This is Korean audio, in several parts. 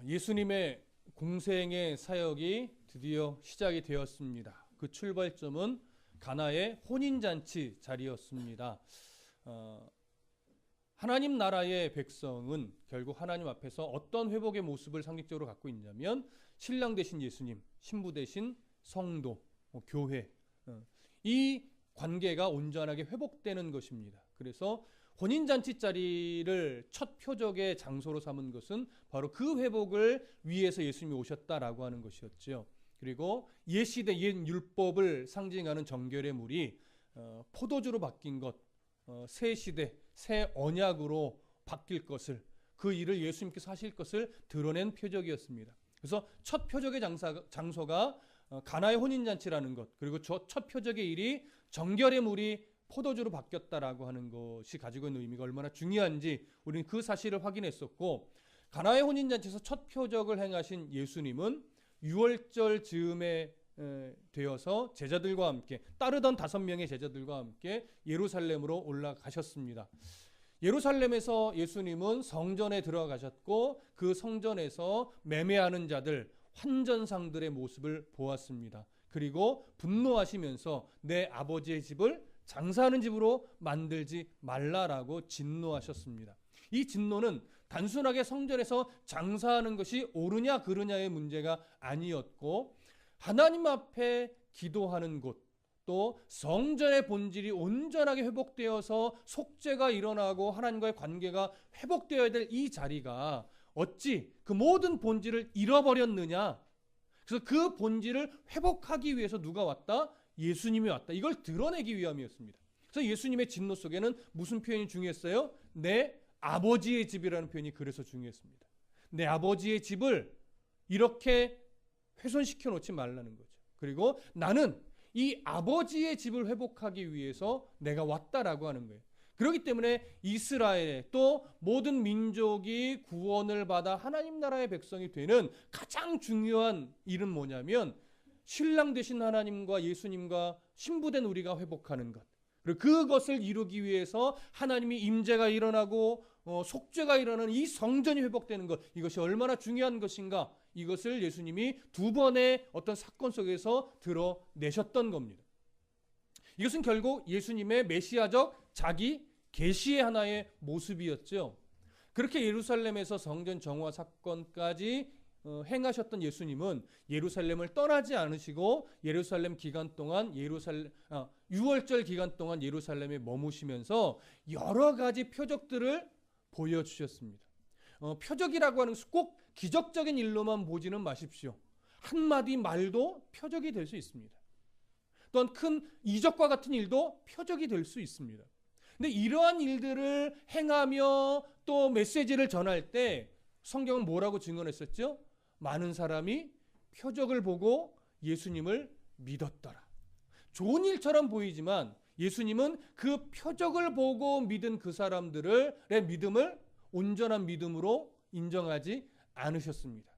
예수님의 공생의 사역이 드디어 시작이 되었습니다. 그 출발점은 가나의 혼인잔치 자리였습니다. 하나님 나라의 백성은 결국 하나님 앞에서 어떤 회복의 모습을 상징적으로 갖고 있냐면 신랑 되신 예수님, 신부 되신 성도, 교회, 이 관계가 온전하게 회복되는 것입니다. 그래서 혼인잔치 자리를 첫 표적의 장소로 삼은 것은 바로 그 회복을 위해서 예수님이 오셨다라고 하는 것이었죠. 그리고 옛시대 옛 율법을 상징하는 정결의 물이 포도주로 바뀐 것, 새 시대 새 언약으로 바뀔 것을, 그 일을 예수님께서 하실 것을 드러낸 표적이었습니다. 그래서 첫 표적의 장소가 가나의 혼인잔치라는 것, 그리고 첫 표적의 일이 정결의 물이 포도주로 바뀌었다라고 하는 것이 가지고 있는 의미가 얼마나 중요한지 우리는 그 사실을 확인했었고, 가나의 혼인잔치에서 첫 표적을 행하신 예수님은 유월절 즈음에 되어서 제자들과 함께, 따르던 5명의 제자들과 함께 예루살렘으로 올라가셨습니다. 예루살렘에서 예수님은 성전에 들어가셨고, 그 성전에서 매매하는 자들, 환전상들의 모습을 보았습니다. 그리고 분노하시면서 내 아버지의 집을 장사하는 집으로 만들지 말라라고 진노하셨습니다. 이 진노는 단순하게 성전에서 장사하는 것이 옳으냐 그르냐의 문제가 아니었고, 하나님 앞에 기도하는 곳, 또 성전의 본질이 온전하게 회복되어서 속죄가 일어나고 하나님과의 관계가 회복되어야 될 이 자리가 어찌 그 모든 본질을 잃어버렸느냐. 그래서 그 본질을 회복하기 위해서 누가 왔다? 예수님이 왔다. 이걸 드러내기 위함이었습니다. 그래서 예수님의 진노 속에는 무슨 표현이 중요했어요? 내 아버지의 집이라는 표현이 그래서 중요했습니다. 내 아버지의 집을 이렇게 훼손시켜 놓지 말라는 거죠. 그리고 나는 이 아버지의 집을 회복하기 위해서 내가 왔다라고 하는 거예요. 그렇기 때문에 이스라엘 또 모든 민족이 구원을 받아 하나님 나라의 백성이 되는 가장 중요한 일은 뭐냐면 신랑 되신 하나님과 예수님과 신부된 우리가 회복하는 것, 그리고 그것을 이루기 위해서 하나님이 임재가 일어나고 속죄가 일어나는 이 성전이 회복되는 것, 이것이 얼마나 중요한 것인가, 이것을 예수님이 2번의 어떤 사건 속에서 드러내셨던 겁니다. 이것은 결국 예수님의 메시아적 자기 계시의 하나의 모습이었죠. 그렇게 예루살렘에서 성전 정화 사건까지 행하셨던 예수님은 예루살렘을 떠나지 않으시고 예루살렘 기간 동안 유월절 기간 동안 예루살렘에 머무시면서 여러 가지 표적들을 보여주셨습니다. 표적이라고 하는 것은 꼭 기적적인 일로만 보지는 마십시오. 한마디 말도 표적이 될 수 있습니다. 또한 큰 이적과 같은 일도 표적이 될 수 있습니다. 근데 이러한 일들을 행하며 또 메시지를 전할 때 성경은 뭐라고 증언했었죠? 많은 사람이 표적을 보고 예수님을 믿었더라. 좋은 일처럼 보이지만 예수님은 그 표적을 보고 믿은 그 사람들의 믿음을 온전한 믿음으로 인정하지 않으셨습니다.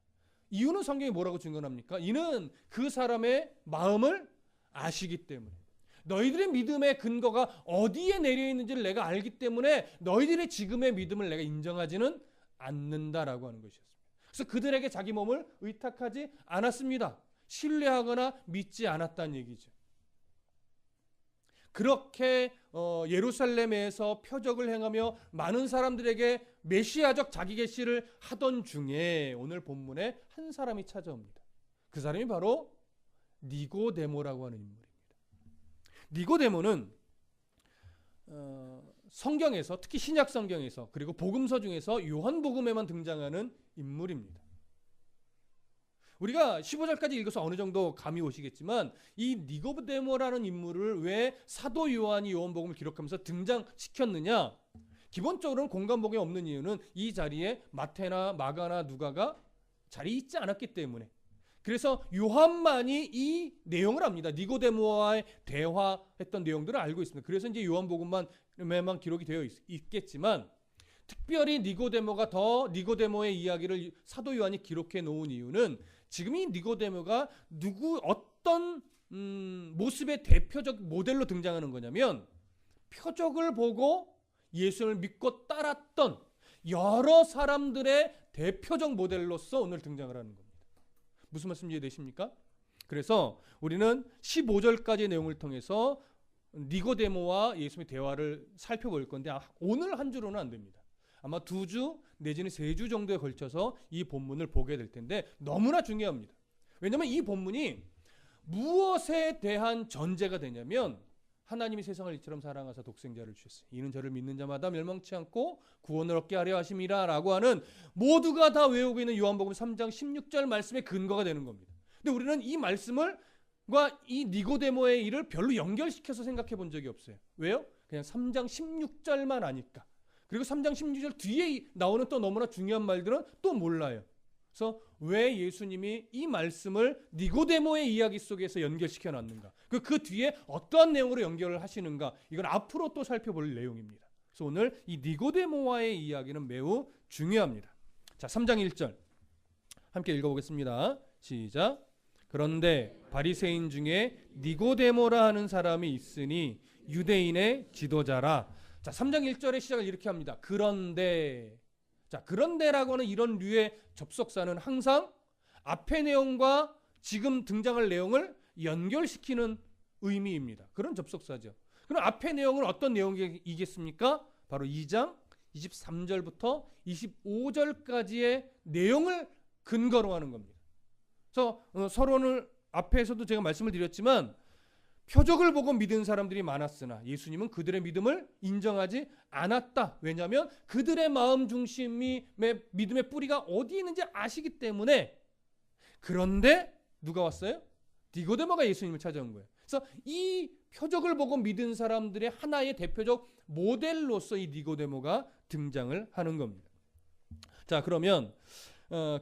이유는 성경이 뭐라고 증언합니까? 이는 그 사람의 마음을 아시기 때문에, 너희들의 믿음의 근거가 어디에 내려 있는지를 내가 알기 때문에 너희들의 지금의 믿음을 내가 인정하지는 않는다라고 하는 것이었습니다. 그래서 그들에게 자기 몸을 의탁하지 않았습니다. 신뢰하거나 믿지 않았다는 얘기죠. 그렇게 예루살렘에서 표적을 행하며 많은 사람들에게 메시아적 자기 계시를 하던 중에 오늘 본문에 한 사람이 찾아옵니다. 그 사람이 바로 니고데모라고 하는 인물입니다. 니고데모는 성경에서, 특히 신약 성경에서, 그리고 복음서 중에서 요한복음에만 등장하는 인물입니다. 우리가 15절까지 읽어서 어느 정도 감이 오시겠지만 이 니고데모라는 인물을 왜 사도 요한이 요한복음을 기록하면서 등장시켰느냐? 기본적으로는 공간복음이 없는 이유는 이 자리에 마태나 마가나 누가가 자리에 있지 않았기 때문에, 그래서 요한만이 이 내용을 압니다. 니고데모와의 대화했던 내용들을 알고 있습니다. 그래서 이제 요한복음만 기록이 되어 있겠지만, 특별히 니고데모의 이야기를 사도 요한이 기록해 놓은 이유는 지금 이 니고데모가 어떤 모습의 대표적 모델로 등장하는 거냐면, 표적을 보고 예수를 믿고 따랐던 여러 사람들의 대표적 모델로서 오늘 등장을 하는 겁니다. 무슨 말씀 이해되십니까? 그래서 우리는 15절까지의 내용을 통해서 니고데모와 예수님의 대화를 살펴볼 건데 오늘 한 주로는 안 됩니다. 아마 2주 내지는 3주 정도에 걸쳐서 이 본문을 보게 될 텐데 너무나 중요합니다. 왜냐하면 이 본문이 무엇에 대한 전제가 되냐면 하나님이 세상을 이처럼 사랑하사 독생자를 주셨어요. 이는 저를 믿는 자마다 멸망치 않고 구원을 얻게 하려 하심이라 라고 하는 모두가 다 외우고 있는 요한복음 3장 16절 말씀의 근거가 되는 겁니다. 근데 우리는 이 말씀을 이 니고데모의 일을 별로 연결시켜서 생각해 본 적이 없어요. 왜요? 그냥 3장 16절만 아니까. 그리고 3장 16절 뒤에 나오는 또 너무나 중요한 말들은 또 몰라요. 그래서 왜 예수님이 이 말씀을 니고데모의 이야기 속에서 연결시켜 놨는가? 그 뒤에 어떠한 내용으로 연결을 하시는가? 이건 앞으로 또 살펴볼 내용입니다. 그래서 오늘 이 니고데모와의 이야기는 매우 중요합니다. 자, 3장 1절 함께 읽어보겠습니다. 시작. 그런데 바리새인 중에 니고데모라 하는 사람이 있으니 유대인의 지도자라. 자, 3장 1절의 시작을 이렇게 합니다. 그런데. 자, 그런데라고 하는 이런 류의 접속사는 항상 앞의 내용과 지금 등장할 내용을 연결시키는 의미입니다. 그런 접속사죠. 그럼 앞의 내용은 어떤 내용이겠습니까? 바로 2장 23절부터 25절까지의 내용을 근거로 하는 겁니다. 그래서 서론을 앞에서도 제가 말씀을 드렸지만 표적을 보고 믿은 사람들이 많았으나 예수님은 그들의 믿음을 인정하지 않았다. 왜냐하면 그들의 마음 중심의 믿음의 뿌리가 어디 있는지 아시기 때문에. 그런데 누가 왔어요? 니고데모가 예수님을 찾아온 거예요. 그래서 이 표적을 보고 믿은 사람들의 하나의 대표적 모델로서 이 니고데모가 등장을 하는 겁니다. 자, 그러면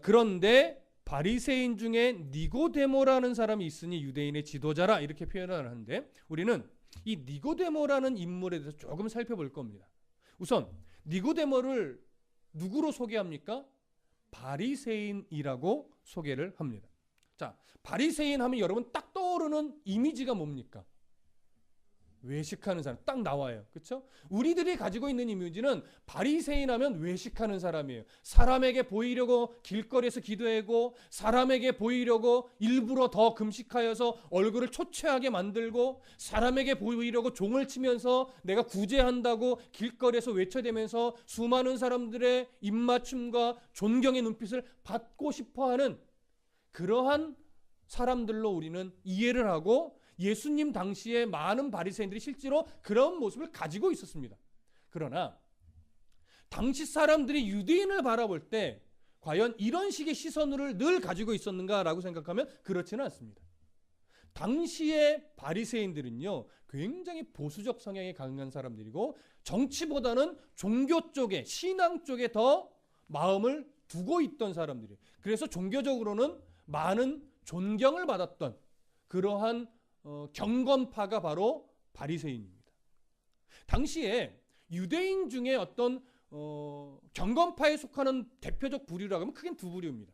그런데 바리새인 중에 니고데모라는 사람이 있으니 유대인의 지도자라 이렇게 표현을 하는데 우리는 이 니고데모라는 인물에 대해서 조금 살펴볼 겁니다. 우선 니고데모를 누구로 소개합니까? 바리새인이라고 소개를 합니다. 자, 바리새인 하면 여러분 딱 떠오르는 이미지가 뭡니까? 외식하는 사람 딱 나와요. 그렇죠? 우리들이 가지고 있는 이미지는 바리새인 하면 외식하는 사람이에요. 사람에게 보이려고 길거리에서 기도하고 사람에게 보이려고 일부러 더 금식하여서 얼굴을 초췌하게 만들고 사람에게 보이려고 종을 치면서 내가 구제한다고 길거리에서 외쳐대면서 수많은 사람들의 입맞춤과 존경의 눈빛을 받고 싶어하는 그러한 사람들로 우리는 이해를 하고 예수님 당시에 많은 바리새인들이 실제로 그런 모습을 가지고 있었습니다. 그러나 당시 사람들이 유대인을 바라볼 때 과연 이런 식의 시선을 늘 가지고 있었는가라고 생각하면 그렇지는 않습니다. 당시의 바리새인들은요 굉장히 보수적 성향이 강한 사람들이고 정치보다는 종교 쪽에 신앙 쪽에 더 마음을 두고 있던 사람들이에요. 그래서 종교적으로는 많은 존경을 받았던 그러한 경건파가 바로 바리새인입니다. 당시에 유대인 중에 어떤 경건파에 속하는 대표적 부류라고 하면 크게 두 부류입니다.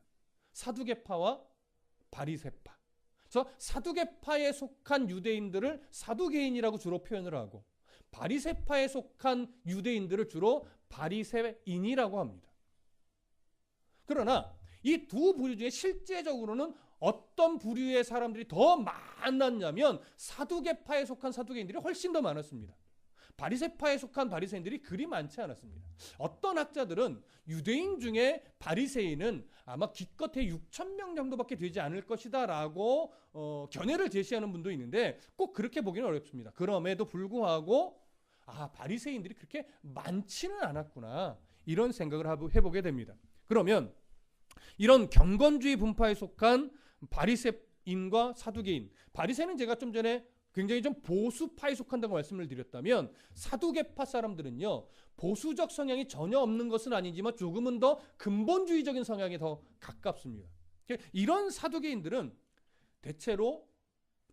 사두개파와 바리새파. 그래서 사두개파에 속한 유대인들을 사두개인이라고 주로 표현을 하고 바리새파에 속한 유대인들을 주로 바리새인이라고 합니다. 그러나 이 두 부류 중에 실제적으로는 어떤 부류의 사람들이 더 많았냐면 사두개파에 속한 사두개인들이 훨씬 더 많았습니다. 바리새파에 속한 바리새인들이 그리 많지 않았습니다. 어떤 학자들은 유대인 중에 바리새인은 아마 기껏해 6,000명 정도밖에 되지 않을 것이다 라고 견해를 제시하는 분도 있는데 꼭 그렇게 보기는 어렵습니다. 그럼에도 불구하고 바리새인들이 그렇게 많지는 않았구나 이런 생각을 해보게 됩니다. 그러면 이런 경건주의 분파에 속한 바리새인과 사두개인, 바리새는 제가 좀 전에 굉장히 좀 보수파에 속한다고 말씀을 드렸다면 사두개파 사람들은요 보수적 성향이 전혀 없는 것은 아니지만 조금은 더 근본주의적인 성향에 더 가깝습니다. 이런 사두개인들은 대체로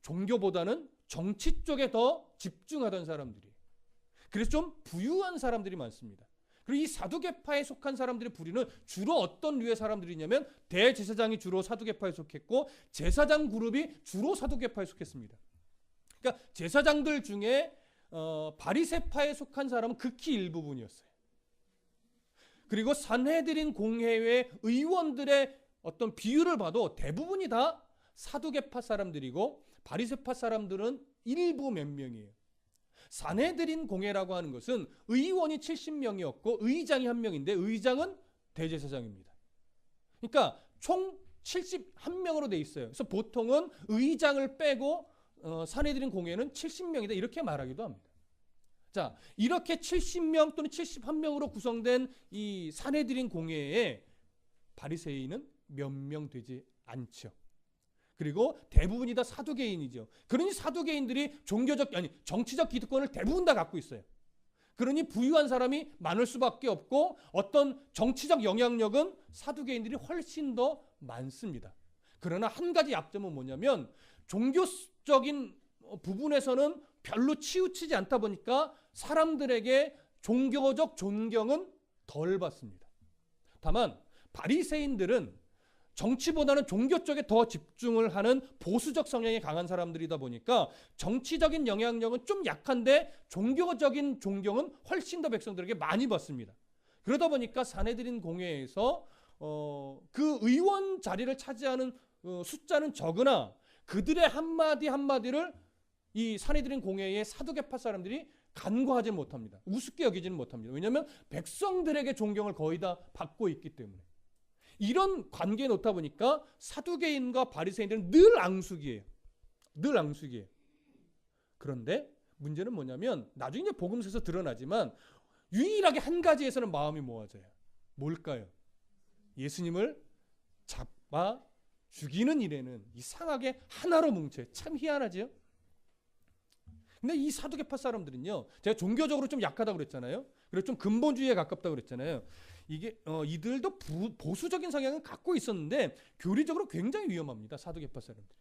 종교보다는 정치 쪽에 더 집중하던 사람들이에요. 그래서 좀 부유한 사람들이 많습니다. 그리고 이 사두개파에 속한 사람들의 부류는 주로 어떤 류의 사람들이냐면 대제사장이 주로 사두개파에 속했고 제사장 그룹이 주로 사두개파에 속했습니다. 그러니까 제사장들 중에 바리새파에 속한 사람은 극히 일부분이었어요. 그리고 산헤드린 공회의 의원들의 어떤 비율을 봐도 대부분이 다 사두개파 사람들이고 바리새파 사람들은 일부 몇 명이에요. 산헤드린 공회라고 하는 것은 의원이 70명이었고 의장이 1명인데 의장은 대제사장입니다. 그러니까 총 71명으로 돼 있어요. 그래서 보통은 의장을 빼고 산헤드린 공회는 70명이다 이렇게 말하기도 합니다. 자, 이렇게 70명 또는 71명으로 구성된 이 산헤드린 공회에 바리새인은 몇 명 되지 않죠. 그리고 대부분이 다 사두개인이죠. 그러니 사두개인들이 정치적 기득권을 대부분 다 갖고 있어요. 그러니 부유한 사람이 많을 수밖에 없고 어떤 정치적 영향력은 사두개인들이 훨씬 더 많습니다. 그러나 한 가지 약점은 뭐냐면 종교적인 부분에서는 별로 치우치지 않다 보니까 사람들에게 종교적 존경은 덜 받습니다. 다만 바리새인들은 정치보다는 종교 쪽에 더 집중을 하는 보수적 성향이 강한 사람들이다 보니까 정치적인 영향력은 좀 약한데 종교적인 존경은 훨씬 더 백성들에게 많이 받습니다. 그러다 보니까 산헤드린 공회에서 그 의원 자리를 차지하는 숫자는 적으나 그들의 한마디 한마디를 이 산헤드린 공회의 사두개파 사람들이 간과하지 못합니다. 우습게 여기지는 못합니다. 왜냐하면 백성들에게 존경을 거의 다 받고 있기 때문에. 이런 관계에 놓다 보니까 사두개인과 바리새인들은 늘 앙숙이에요. 늘 앙숙이에요. 그런데 문제는 뭐냐면 나중에 이제 복음서에서 드러나지만 유일하게 한 가지에서는 마음이 모아져요. 뭘까요? 예수님을 잡아 죽이는 일에는 이상하게 하나로 뭉쳐요. 참 희한하죠? 근데 이 사두개파 사람들은요, 제가 종교적으로 좀 약하다고 그랬잖아요. 그리고 좀 근본주의에 가깝다고 그랬잖아요. 이게 이들도 보수적인 성향은 갖고 있었는데 교리적으로 굉장히 위험합니다. 사두개파 사람들이.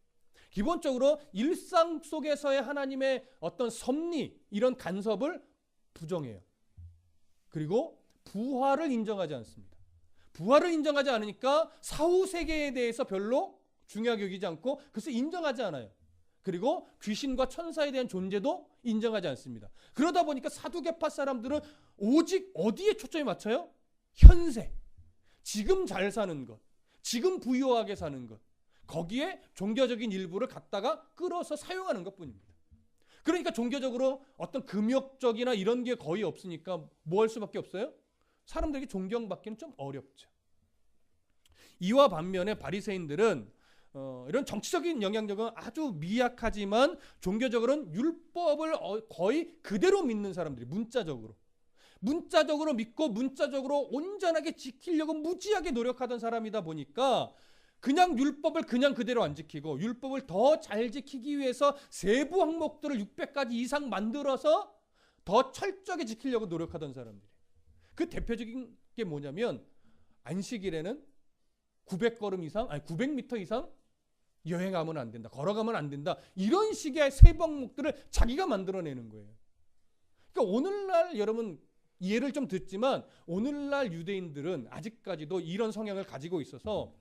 기본적으로 일상 속에서의 하나님의 어떤 섭리 이런 간섭을 부정해요. 그리고 부활을 인정하지 않습니다. 부활을 인정하지 않으니까 사후 세계에 대해서 별로 중요하게 여기지 않고 그래서 인정하지 않아요. 그리고 귀신과 천사에 대한 존재도 인정하지 않습니다. 그러다 보니까 사두개파 사람들은 오직 어디에 초점이 맞춰요? 현세, 지금 잘 사는 것, 지금 부유하게 사는 것, 거기에 종교적인 일부를 갖다가 끌어서 사용하는 것뿐입니다. 그러니까 종교적으로 어떤 금욕적이나 이런 게 거의 없으니까 뭐 할 수밖에 없어요? 사람들에게 존경받기는 좀 어렵죠. 이와 반면에 바리새인들은 이런 정치적인 영향력은 아주 미약하지만 종교적으로는 율법을 거의 그대로 믿는 사람들이 문자적으로 믿고 문자적으로 온전하게 지키려고 무지하게 노력하던 사람이다 보니까 그냥 율법을 그냥 그대로 안 지키고 율법을 더 잘 지키기 위해서 세부 항목들을 600가지 이상 만들어서 더 철저하게 지키려고 노력하던 사람들이. 그 대표적인 게 뭐냐면 안식일에는 900m 이상 여행하면 안 된다. 걸어가면 안 된다. 이런 식의 세부 항목들을 자기가 만들어내는 거예요. 그러니까 오늘날 여러분 예를 좀 듣지만 오늘날 유대인들은 아직까지도 이런 성향을 가지고 있어서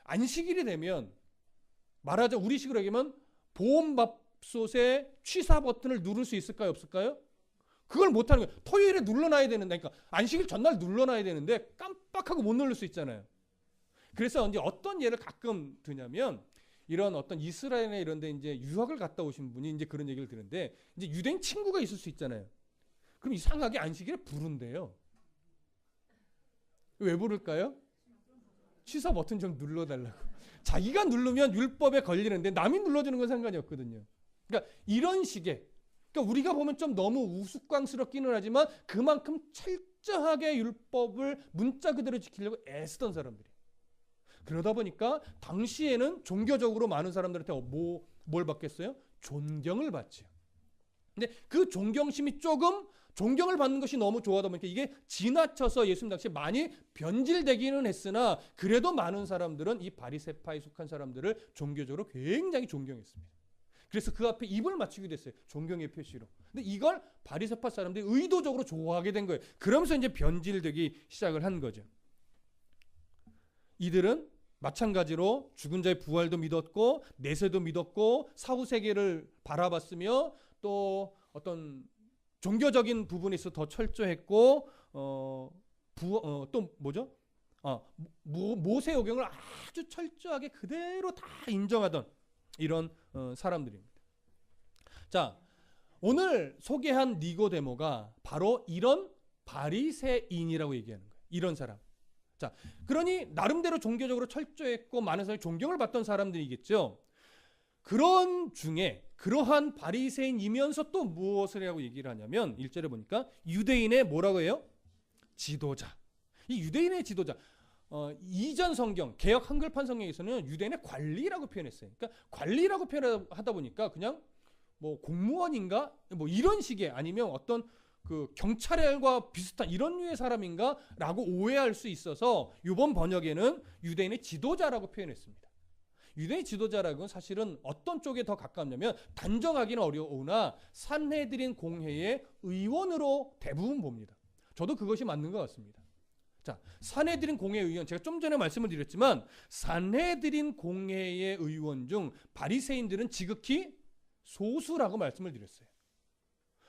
안식일이 되면 말하자 우리식으로 얘기하면 보험밥솥에 취사 버튼을 누를 수 있을까요? 없을까요? 그걸 못하는 거예요. 토요일에 눌러놔야 되는데 그러니까 안식일 전날 눌러놔야 되는데 깜빡하고 못 누를 수 있잖아요. 그래서 이제 어떤 예를 가끔 드냐면 이런 어떤 이스라엘에 이런 데 이제 유학을 갔다 오신 분이 이제 그런 얘기를 드는데 이제 유대인 친구가 있을 수 있잖아요. 그럼 이상하게 안식일에 부른대요. 왜 부를까요? 취사 버튼 좀 눌러달라고. 자기가 누르면 율법에 걸리는데 남이 눌러주는 건 상관이 없거든요. 그러니까 이런 식의 그러니까 우리가 보면 좀 너무 우스꽝스럽기는 하지만 그만큼 철저하게 율법을 문자 그대로 지키려고 애쓰던 사람들이. 그러다 보니까 당시에는 종교적으로 많은 사람들한테 뭘 받겠어요? 존경을 받죠. 근데 그 존경심이 조금 존경을 받는 것이 너무 좋아하다 보니까 이게 지나쳐서 예수님 당시에 많이 변질되기는 했으나 그래도 많은 사람들은 이 바리새파에 속한 사람들을 종교적으로 굉장히 존경했습니다. 그래서 그 앞에 입을 맞추기도 했어요. 존경의 표시로. 근데 이걸 바리새파 사람들이 의도적으로 좋아하게 된 거예요. 그러면서 이제 변질되기 시작을 한 거죠. 이들은 마찬가지로 죽은 자의 부활도 믿었고 내세도 믿었고 사후 세계를 바라봤으며 또 어떤 종교적인 부분에 있어 더 철저했고 또 뭐죠? 모세오경을 아주 철저하게 그대로 다 인정하던 이런 사람들입니다. 자, 오늘 소개한 니고데모가 바로 이런 바리새인이라고 얘기하는 거예요. 이런 사람. 자, 그러니 나름대로 종교적으로 철저했고 많은 사람이 존경을 받던 사람들이겠죠. 그런 중에 그러한 바리새인이면서 또 무엇을 하고 얘기를 하냐면 1절에 보니까 유대인의 뭐라고 해요? 지도자. 이 유대인의 지도자. 이전 성경 개역 한글판 성경에서는 유대인의 관리라고 표현했어요. 그러니까 관리라고 표현하다 보니까 그냥 뭐 공무원인가 뭐 이런 식의 아니면 어떤 그 경찰과 비슷한 이런 류의 사람인가라고 오해할 수 있어서 이번 번역에는 유대인의 지도자라고 표현했습니다. 유대인 지도자라고는 사실은 어떤 쪽에 더 가깝냐면 단정하기는 어려우나 산헤드린 공회의 의원으로 대부분 봅니다. 저도 그것이 맞는 것 같습니다. 자, 산헤드린 공회 의원, 제가 좀 전에 말씀을 드렸지만 산헤드린 공회의 의원 중 바리새인들은 지극히 소수라고 말씀을 드렸어요.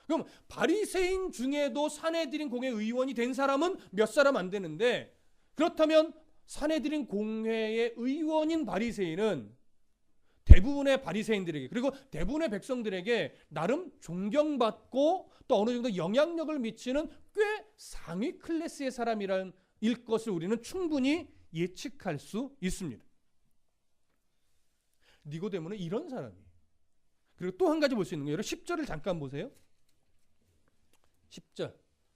그럼 바리새인 중에도 산헤드린 공회 의원이 된 사람은 몇 사람 안 되는데, 그렇다면 산헤드린 공회의 의원인 바리새인은 대부분의 바리새인들에게 그리고 대부분의 백성들에게 나름 존경받고 또 어느 정도 영향력을 미치는 꽤 상위 클래스의 사람이라는 일 것을 우리는 충분히 예측할 수 있습니다. 니고데모는 이런 사람이에요. 그리고 또 한 가지 볼 수 있는 거예요. 10절을 잠깐 보세요. 10절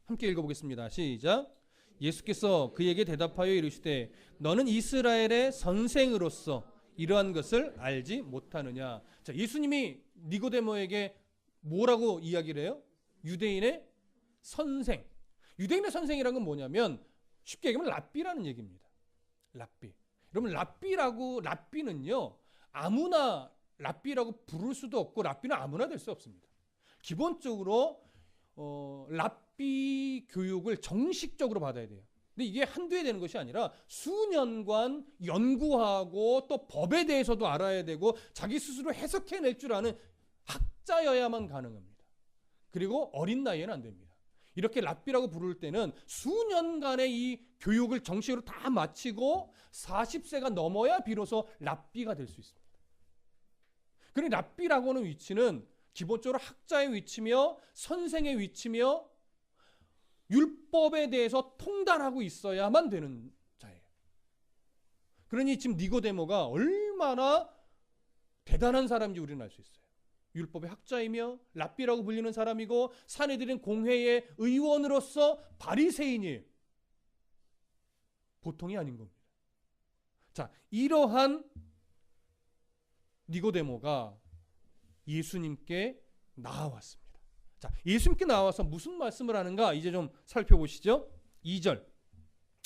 함께 읽어보겠습니다. 시작. 예수께서 그에게 대답하여 이르시되 너는 이스라엘의 선생으로서 이러한 것을 알지 못하느냐. 자, 예수님이 니고데모에게 뭐라고 이야기를 해요? 유대인의 선생. 유대인의 선생이라는 건 뭐냐면 쉽게 얘기하면 랍비라는 얘기입니다. 랍비. 여러분 랍비는요 아무나 랍비라고 부를 수도 없고 랍비는 아무나 될 수 없습니다. 기본적으로 랍비 교육을 정식적으로 받아야 돼요. 근데 이게 한두 해 되는 것이 아니라 수년간 연구하고 또 법에 대해서도 알아야 되고 자기 스스로 해석해낼 줄 아는 학자여야만 가능합니다. 그리고 어린 나이에는 안 됩니다. 이렇게 랍비라고 부를 때는 수년간의 이 교육을 정식으로 다 마치고 40세가 넘어야 비로소 랍비가 될 수 있습니다. 그러니 랍비라고 하는 위치는 기본적으로 학자의 위치며 선생의 위치며 율법에 대해서 통달하고 있어야만 되는 자예요. 그러니 지금 니고데모가 얼마나 대단한 사람인지 우리는 알 수 있어요. 율법의 학자이며 랍비라고 불리는 사람이고 산헤드린 공회의 의원으로서 바리새인이에요. 보통이 아닌 겁니다. 자, 이러한 니고데모가 예수님께 나와왔습니다. 자, 예수님께 나와서 무슨 말씀을 하는가 이제 좀 살펴보시죠. 2절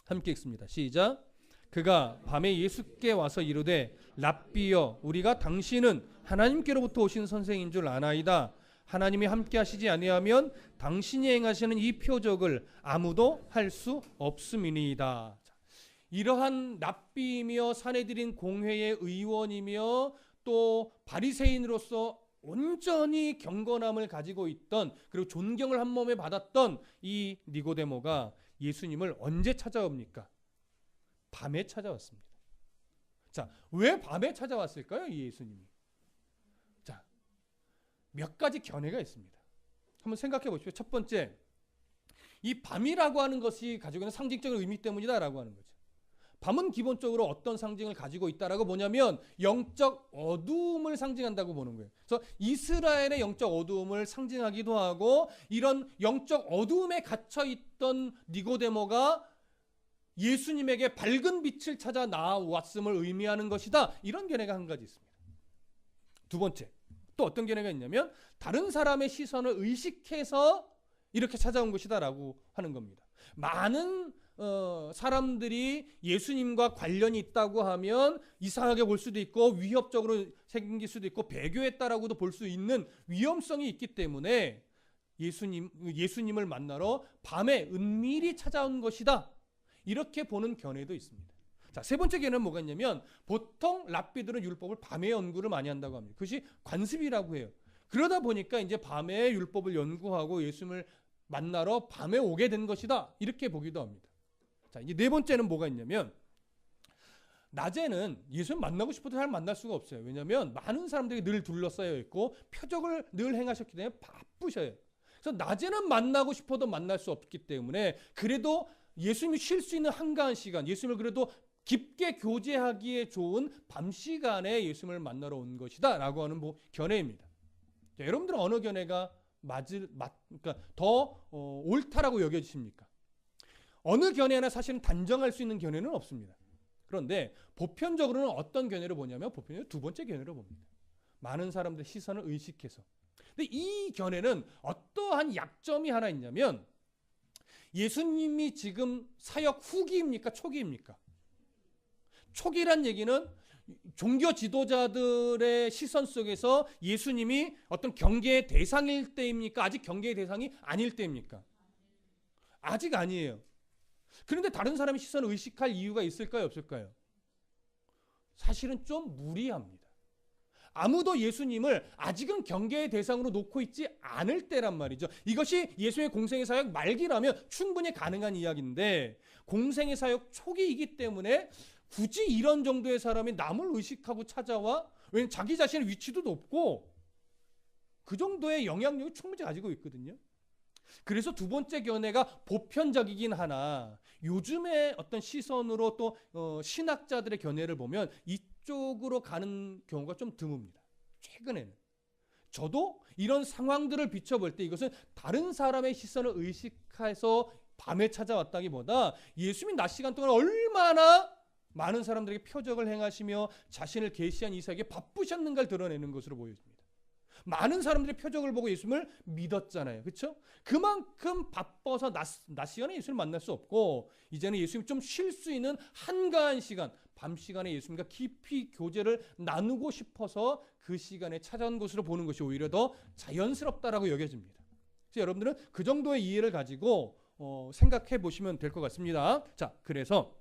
함께 읽습니다. 시작. 그가 밤에 예수께 와서 이르되 랍비여 우리가 당신은 하나님께로부터 오신 선생인 줄 아나이다. 하나님이 함께 하시지 아니하면 당신이 행하시는 이 표적을 아무도 할 수 없음이니이다. 이러한 랍비이며 산헤드린 공회의 의원이며 또 바리새인으로서 온전히 경건함을 가지고 있던 그리고 존경을 한 몸에 받았던 이 니고데모가 예수님을 언제 찾아옵니까? 밤에 찾아왔습니다. 자, 왜 밤에 찾아왔을까요? 이 예수님이. 자, 몇 가지 견해가 있습니다. 한번 생각해 보십시오. 첫 번째, 이 밤이라고 하는 것이 가지고 있는 상징적인 의미 때문이다라고 하는 거죠. 밤은 기본적으로 어떤 상징을 가지고 있다라고 보냐면 영적 어두움을 상징한다고 보는 거예요. 그래서 이스라엘의 영적 어두움을 상징하기도 하고 이런 영적 어두움에 갇혀 있던 니고데모가 예수님에게 밝은 빛을 찾아 나왔음을 의미하는 것이다. 이런 견해가 한 가지 있습니다. 두 번째, 또 어떤 견해가 있냐면 다른 사람의 시선을 의식해서 이렇게 찾아온 것이다라고 하는 겁니다. 많은 사람들이 예수님과 관련이 있다고 하면 이상하게 볼 수도 있고 위협적으로 생길 수도 있고 배교했다라고도 볼 수 있는 위험성이 있기 때문에 예수님을 만나러 밤에 은밀히 찾아온 것이다. 이렇게 보는 견해도 있습니다. 자, 세 번째 견해는 뭐가 있냐면 보통 랍비들은 율법을 밤에 연구를 많이 한다고 합니다. 그것이 관습이라고 해요. 그러다 보니까 이제 밤에 율법을 연구하고 예수님을 만나러 밤에 오게 된 것이다. 이렇게 보기도 합니다. 자, 이제 네 번째는 뭐가 있냐면 낮에는 예수님 만나고 싶어도 잘 만날 수가 없어요. 왜냐하면 많은 사람들이 늘 둘러싸여 있고 표적을 늘 행하셨기 때문에 바쁘셔요. 그래서 낮에는 만나고 싶어도 만날 수 없기 때문에 그래도 예수님이 쉴 수 있는 한가한 시간, 예수님을 그래도 깊게 교제하기에 좋은 밤 시간에 예수님을 만나러 온 것이다 라고 하는 견해입니다. 자, 여러분들은 어느 견해가 그러니까 더 옳다라고 여겨지십니까? 어느 견해나 사실은 단정할 수 있는 견해는 없습니다. 그런데 보편적으로는 어떤 견해를 보냐면 보편적으로 두 번째 견해를 봅니다. 많은 사람들의 시선을 의식해서. 근데 이 견해는 어떠한 약점이 하나 있냐면 예수님이 지금 사역 후기입니까? 초기입니까? 초기란 얘기는 종교 지도자들의 시선 속에서 예수님이 어떤 경계의 대상일 때입니까? 아직 경계의 대상이 아닐 때입니까? 아직 아니에요. 그런데 다른 사람의 시선을 의식할 이유가 있을까요? 없을까요? 사실은 좀 무리합니다. 아무도 예수님을 아직은 경계의 대상으로 놓고 있지 않을 때란 말이죠. 이것이 예수의 공생의 사역 말기라면 충분히 가능한 이야기인데 공생의 사역 초기이기 때문에 굳이 이런 정도의 사람이 남을 의식하고 찾아와? 왜냐하면 자기 자신의 위치도 높고 그 정도의 영향력을 충분히 가지고 있거든요. 그래서 두 번째 견해가 보편적이긴 하나 요즘의 어떤 시선으로 또 신학자들의 견해를 보면 이쪽으로 가는 경우가 좀 드뭅니다. 최근에는. 저도 이런 상황들을 비춰볼 때 이것은 다른 사람의 시선을 의식해서 밤에 찾아왔다기보다 예수님이 낮 시간 동안 얼마나 많은 사람들에게 표적을 행하시며 자신을 계시한 이 사역에 바쁘셨는가를 드러내는 것으로 보여집니다. 많은 사람들이 표적을 보고 예수님을 믿었잖아요. 그렇죠? 그만큼 바빠서 낮 시간에 예수님을 만날 수 없고 이제는 예수님 좀 쉴 수 있는 한가한 시간, 밤 시간에 예수님과 깊이 교제를 나누고 싶어서 그 시간에 찾아온 것으로 보는 것이 오히려 더 자연스럽다라고 여겨집니다. 그래서 여러분들은 그 정도의 이해를 가지고 생각해 보시면 될 것 같습니다. 자, 그래서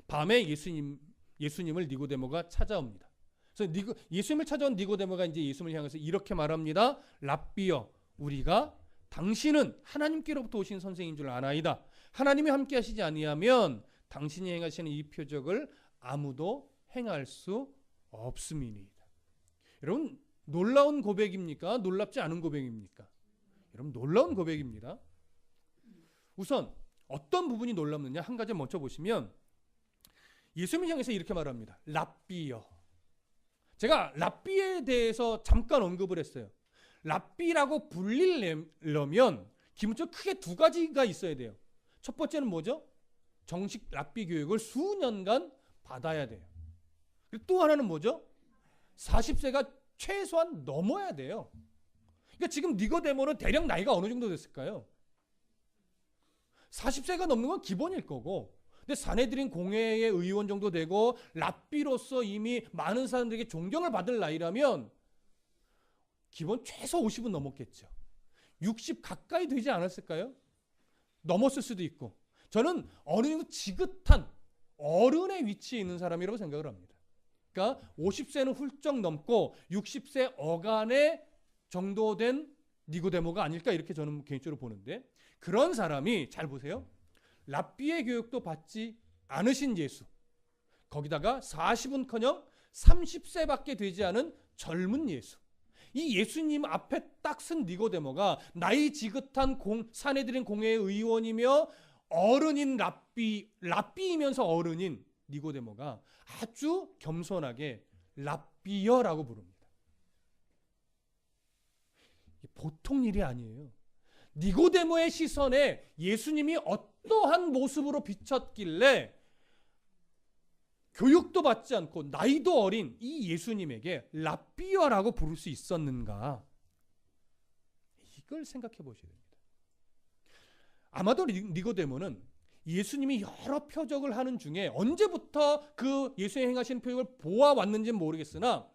밤에 예수님을 니고데모가 찾아옵니다. 그래서 예수님을 찾아온 니고데모가 이제 예수님을 향해서 이렇게 말합니다. 랍비여, 우리가 당신은 하나님께로부터 오신 선생인 줄 아나이다. 하나님이 함께 하시지 아니하면 당신이 행하시는 이 표적을 아무도 행할 수 없음이니이다. 여러분, 놀라운 고백입니까? 놀랍지 않은 고백입니까? 여러분, 놀라운 고백입니다. 우선 어떤 부분이 놀랍느냐 한 가지 먼저 보시면 예수님을 향해서 이렇게 말합니다. 랍비여. 제가 랍비에 대해서 잠깐 언급을 했어요. 랍비라고 불리려면 기본적으로 크게 두 가지가 있어야 돼요. 첫 번째는 뭐죠? 정식 랍비 교육을 수년간 받아야 돼요. 그리고 또 하나는 뭐죠? 40세가 최소한 넘어야 돼요. 그러니까 지금 니고데모는 대략 나이가 어느 정도 됐을까요? 40세가 넘는 건 기본일 거고 근데 사내들인 공회의 의원 정도 되고 랍비로서 이미 많은 사람들에게 존경을 받을 나이라면 기본 최소 50은 넘었겠죠. 60 가까이 되지 않았을까요? 넘었을 수도 있고 저는 어느 정도 지긋한 어른의 위치에 있는 사람이라고 생각을 합니다. 그러니까 50세는 훌쩍 넘고 60세 어간의 정도 된 니고데모가 아닐까 이렇게 저는 개인적으로 보는데 그런 사람이 잘 보세요. 랍비의 교육도 받지 않으신 예수 거기다가 40은커녕 30세밖에 되지 않은 젊은 예수 이 예수님 앞에 딱 쓴 니고데모가 나이 지긋한 사내들인 공회의 의원이며 어른인 랍비이면서 어른인 니고데모가 아주 겸손하게 랍비여라고 부릅니다. 보통 일이 아니에요. 니고데모의 시선에 예수님이 어떠한 모습으로 비쳤길래 교육도 받지 않고 나이도 어린 이 예수님에게 랍비여라고 부를 수 있었는가? 이걸 생각해 보셔야 됩니다. 아마도 니고데모는 예수님이 여러 표적을 하는 중에 언제부터 그 예수님이 행하시는 표적을 보아왔는지는 모르겠으나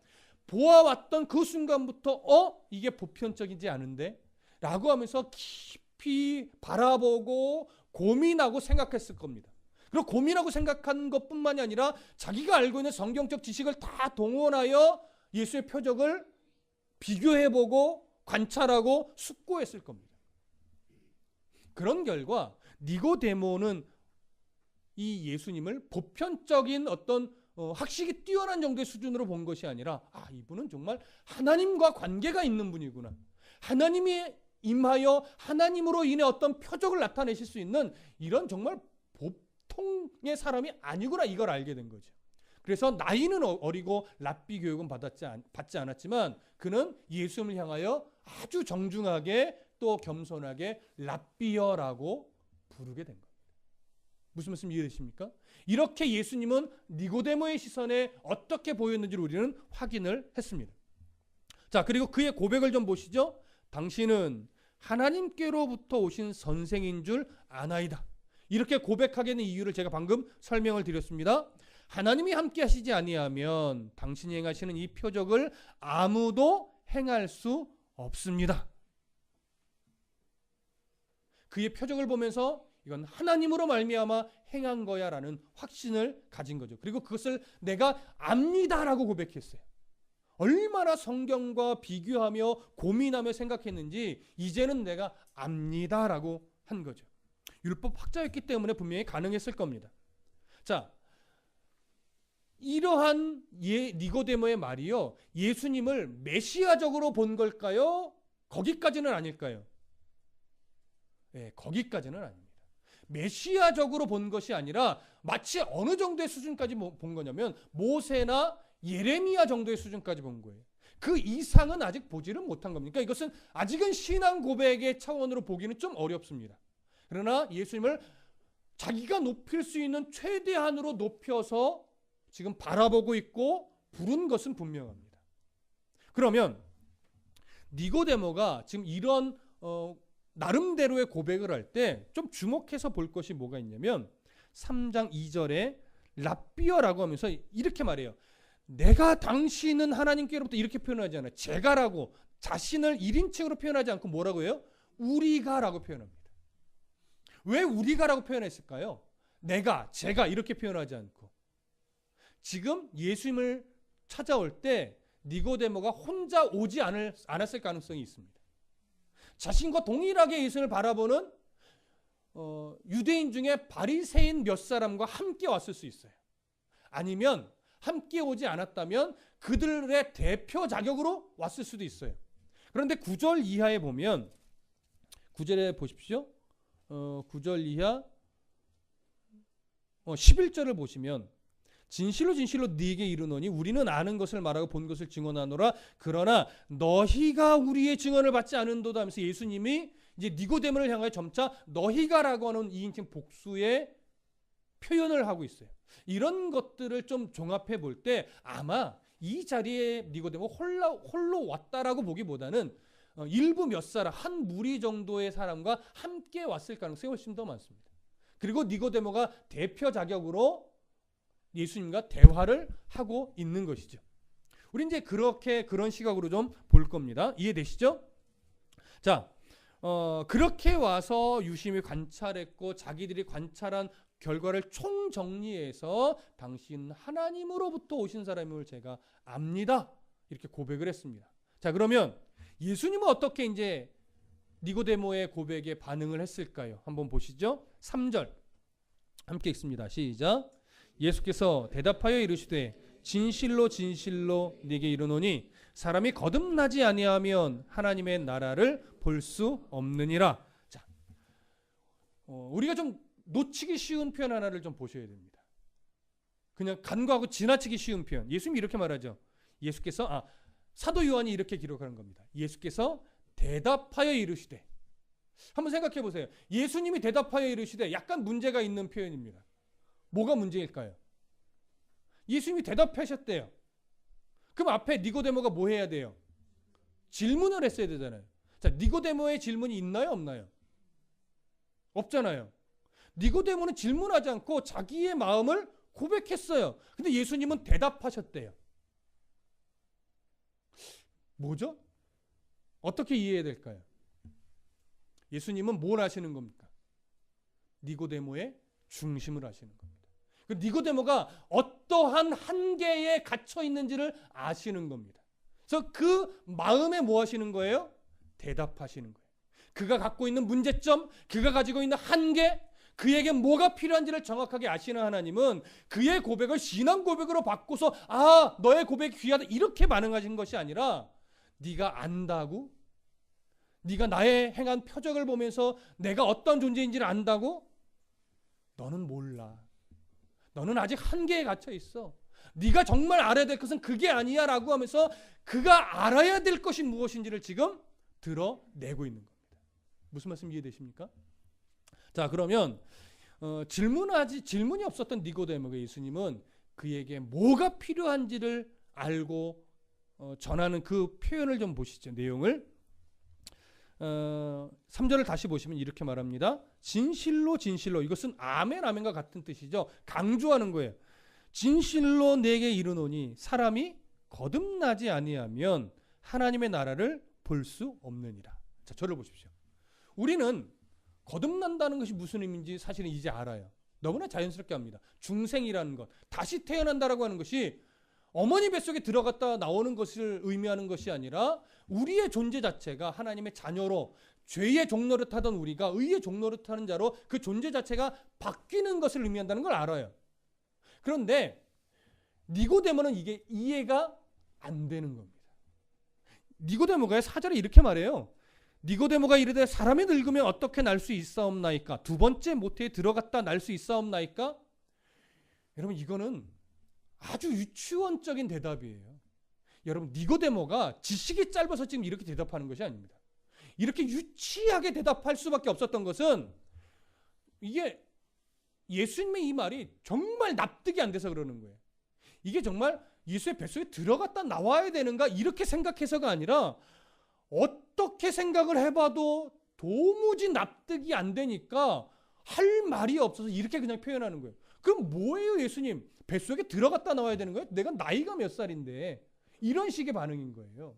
보아왔던 그 순간부터 이게 보편적이지 않은데? 라고 하면서 깊이 바라보고 고민하고 생각했을 겁니다. 그리고 고민하고 생각한 것뿐만이 아니라 자기가 알고 있는 성경적 지식을 다 동원하여 예수의 표적을 비교해보고 관찰하고 숙고했을 겁니다. 그런 결과 니고데모는 이 예수님을 보편적인 어떤 학식이 뛰어난 정도의 수준으로 본 것이 아니라 이분은 정말 하나님과 관계가 있는 분이구나. 하나님이 임하여 하나님으로 인해 어떤 표적을 나타내실 수 있는 이런 정말 보통의 사람이 아니구나, 이걸 알게 된 거죠. 그래서 나이는 어리고 랍비 교육은 받지 않았지만 그는 예수님을 향하여 아주 정중하게 또 겸손하게 랍비여라고 부르게 된 겁니다. 무슨 말씀 이해되십니까? 이렇게 예수님은 니고데모의 시선에 어떻게 보였는지를 우리는 확인을 했습니다. 자, 그리고 그의 고백을 좀 보시죠. 당신은 하나님께로부터 오신 선생인 줄 아나이다. 이렇게 고백하게 된 이유를 제가 방금 설명을 드렸습니다. 하나님이 함께 하시지 아니하면 당신이 행하시는 이 표적을 아무도 행할 수 없습니다. 그의 표적을 보면서 이건 하나님으로 말미암아 행한 거야 라는 확신을 가진 거죠. 그리고 그것을 내가 압니다라고 고백했어요. 얼마나 성경과 비교하며 고민하며 생각했는지 이제는 내가 압니다라고 한 거죠. 율법 학자였기 때문에 분명히 가능했을 겁니다. 자, 이러한 니고데모의 말이요, 예수님을 메시아적으로 본 걸까요? 거기까지는 아닐까요? 네, 거기까지는 아닙니다. 메시아적으로 본 것이 아니라 마치 어느 정도의 수준까지 본 거냐면 모세나 예레미야 정도의 수준까지 본 거예요. 그 이상은 아직 보지를 못한 겁니다. 이것은 아직은 신앙 고백의 차원으로 보기는 좀 어렵습니다. 그러나 예수님을 자기가 높일 수 있는 최대한으로 높여서 지금 바라보고 있고 부른 것은 분명합니다. 그러면 니고데모가 지금 이런 나름대로의 고백을 할 때 좀 주목해서 볼 것이 뭐가 있냐면 3장 2절에 랍비어라고 하면서 이렇게 말해요. 내가 당신은 하나님께로부터 이렇게 표현하지 않아요. 제가라고 자신을 1인칭으로 표현하지 않고 뭐라고 해요? 우리가라고 표현합니다. 왜 우리가라고 표현했을까요? 내가, 제가 이렇게 표현하지 않고 지금 예수님을 찾아올 때 니고데모가 혼자 오지 않았을 가능성이 있습니다. 자신과 동일하게 예수님을 바라보는 유대인 중에 바리새인 몇 사람과 함께 왔을 수 있어요. 아니면 함께 오지 않았다면 그들의 대표 자격으로 왔을 수도 있어요. 그런데 9절 이하에 보면 9절에 보십시오. 9절 이하 11절을 보시면 진실로 진실로 네게 이르노니 우리는 아는 것을 말하고 본 것을 증언하노라. 그러나 너희가 우리의 증언을 받지 않은도다 하면서 예수님이 이제 니고데모를 향하여 점차 너희가라고 하는 2인칭 복수의 표현을 하고 있어요. 이런 것들을 좀 종합해 볼 때 아마 이 자리에 니고데모 홀로 왔다라고 보기보다는 일부 몇 사람, 한 무리 정도의 사람과 함께 왔을 가능성이 훨씬 더 많습니다. 그리고 니고데모가 대표 자격으로 예수님과 대화를 하고 있는 것이죠. 우리 이제 그런 시각으로 좀 볼 겁니다. 이해되시죠? 자, 그렇게 와서 유심히 관찰했고 자기들이 관찰한 결과를 총정리해서 당신 하나님으로부터 오신 사람임을 제가 압니다. 이렇게 고백을 했습니다. 자, 그러면 예수님은 어떻게 이제 니고데모의 고백에 반응을 했을까요? 한번 보시죠. 3절 함께 읽습니다. 시작. 예수께서 대답하여 이르시되 진실로 진실로 네게 이르노니 사람이 거듭나지 아니하면 하나님의 나라를 볼 수 없느니라. 자, 우리가 좀 놓치기 쉬운 표현 하나를 좀 보셔야 됩니다. 그냥 간과하고 지나치기 쉬운 표현. 예수님이 이렇게 말하죠. 예수께서 사도 요한이 이렇게 기록하는 겁니다. 예수께서 대답하여 이르시되. 한번 생각해 보세요. 예수님이 대답하여 이르시되 약간 문제가 있는 표현입니다. 뭐가 문제일까요? 예수님이 대답하셨대요. 그럼 앞에 니고데모가 뭐 해야 돼요? 질문을 했어야 되잖아요. 자, 니고데모의 질문이 있나요, 없나요? 없잖아요. 니고데모는 질문하지 않고 자기의 마음을 고백했어요. 근데 예수님은 대답하셨대요. 뭐죠? 어떻게 이해해야 될까요? 예수님은 뭘 하시는 겁니까? 니고데모의 중심을 하시는 겁니다. 그 니고데모가 어떠한 한계에 갇혀 있는지를 아시는 겁니다. 그래서 그 마음에 뭐 하시는 거예요? 대답하시는 거예요. 그가 갖고 있는 문제점, 그가 가지고 있는 한계, 그에게 뭐가 필요한지를 정확하게 아시는 하나님은 그의 고백을 신앙 고백으로 바꿔서 너의 고백이 귀하다 이렇게 반응하신 것이 아니라 네가 안다고? 네가 나의 행한 표적을 보면서 내가 어떤 존재인지를 안다고? 너는 몰라. 너는 아직 한계에 갇혀 있어. 네가 정말 알아야 될 것은 그게 아니야 라고 하면서 그가 알아야 될 것이 무엇인지를 지금 드러내고 있는 겁니다. 무슨 말씀 이해되십니까? 자, 그러면 질문이 없었던 니고데모에게 예수님은 그에게 뭐가 필요한지를 알고 전하는 그 표현을 좀 보시죠. 내용을 3절을 다시 보시면 이렇게 말합니다. 진실로 진실로, 이것은 아멘 아멘과 같은 뜻이죠. 강조하는 거예요. 진실로 내게 이르노니 사람이 거듭나지 아니하면 하나님의 나라를 볼 수 없느니라. 자, 저를 보십시오. 우리는 거듭난다는 것이 무슨 의미인지 사실은 이제 알아요. 너무나 자연스럽게 합니다. 중생이라는 것, 다시 태어난다라고 하는 것이 어머니 뱃속에 들어갔다 나오는 것을 의미하는 것이 아니라 우리의 존재 자체가 하나님의 자녀로, 죄의 종노릇 하던 우리가 의의 종노릇 하는 자로 그 존재 자체가 바뀌는 것을 의미한다는 걸 알아요. 그런데 니고데모는 이게 이해가 안 되는 겁니다. 니고데모가 4절에 이렇게 말해요. 니고데모가 이르되 사람이 늙으면 어떻게 날 수 있사옵나이까? 두 번째 모태에 들어갔다 날 수 있사옵나이까? 여러분, 이거는 아주 유치원적인 대답이에요. 여러분, 니고데모가 지식이 짧아서 지금 이렇게 대답하는 것이 아닙니다. 이렇게 유치하게 대답할 수밖에 없었던 것은 이게 예수님의 이 말이 정말 납득이 안 돼서 그러는 거예요. 이게 정말 예수의 뱃속에 들어갔다 나와야 되는가 이렇게 생각해서가 아니라 어떻게 생각을 해봐도 도무지 납득이 안 되니까 할 말이 없어서 이렇게 그냥 표현하는 거예요. 그럼 뭐예요, 예수님? 뱃속에 들어갔다 나와야 되는 거예요? 내가 나이가 몇 살인데. 이런 식의 반응인 거예요.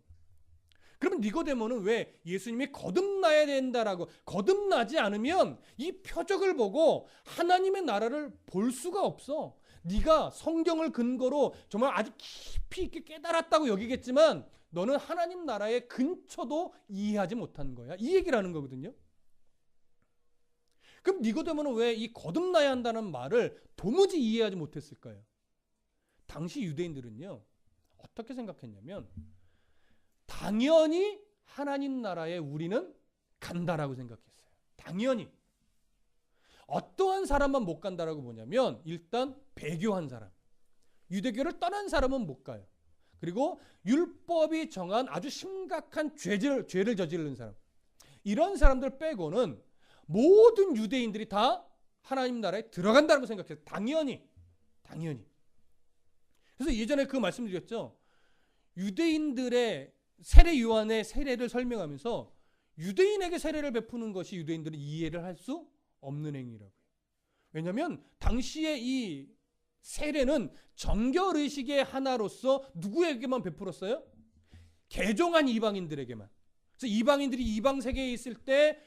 그러면 니고데모는 왜 예수님이 거듭나야 된다라고, 거듭나지 않으면 이 표적을 보고 하나님의 나라를 볼 수가 없어. 네가 성경을 근거로 정말 아주 깊이 있게 깨달았다고 여기겠지만 너는 하나님 나라의 근처도 이해하지 못한 거야. 이 얘기를 하는 거거든요. 그럼 니고데모는 왜 이 거듭나야 한다는 말을 도무지 이해하지 못했을까요? 당시 유대인들은요, 어떻게 생각했냐면 당연히 하나님 나라에 우리는 간다라고 생각했어요. 당연히. 어떠한 사람만 못 간다라고 보냐면 일단 배교한 사람, 유대교를 떠난 사람은 못 가요. 그리고 율법이 정한 아주 심각한 죄를 저지르는 사람, 이런 사람들 빼고는 모든 유대인들이 다 하나님 나라에 들어간다고 생각해요. 당연히. 그래서 예전에 그 말씀드렸죠. 유대인들의 세례 요한의 세례를 설명하면서 유대인에게 세례를 베푸는 것이 유대인들은 이해를 할 수 없는 행위라고요. 왜냐하면 당시에 이 세례는 정결의식의 하나로서 누구에게만 베풀었어요? 개종한 이방인들에게만. 그래서 이방인들이 이방 세계에 있을 때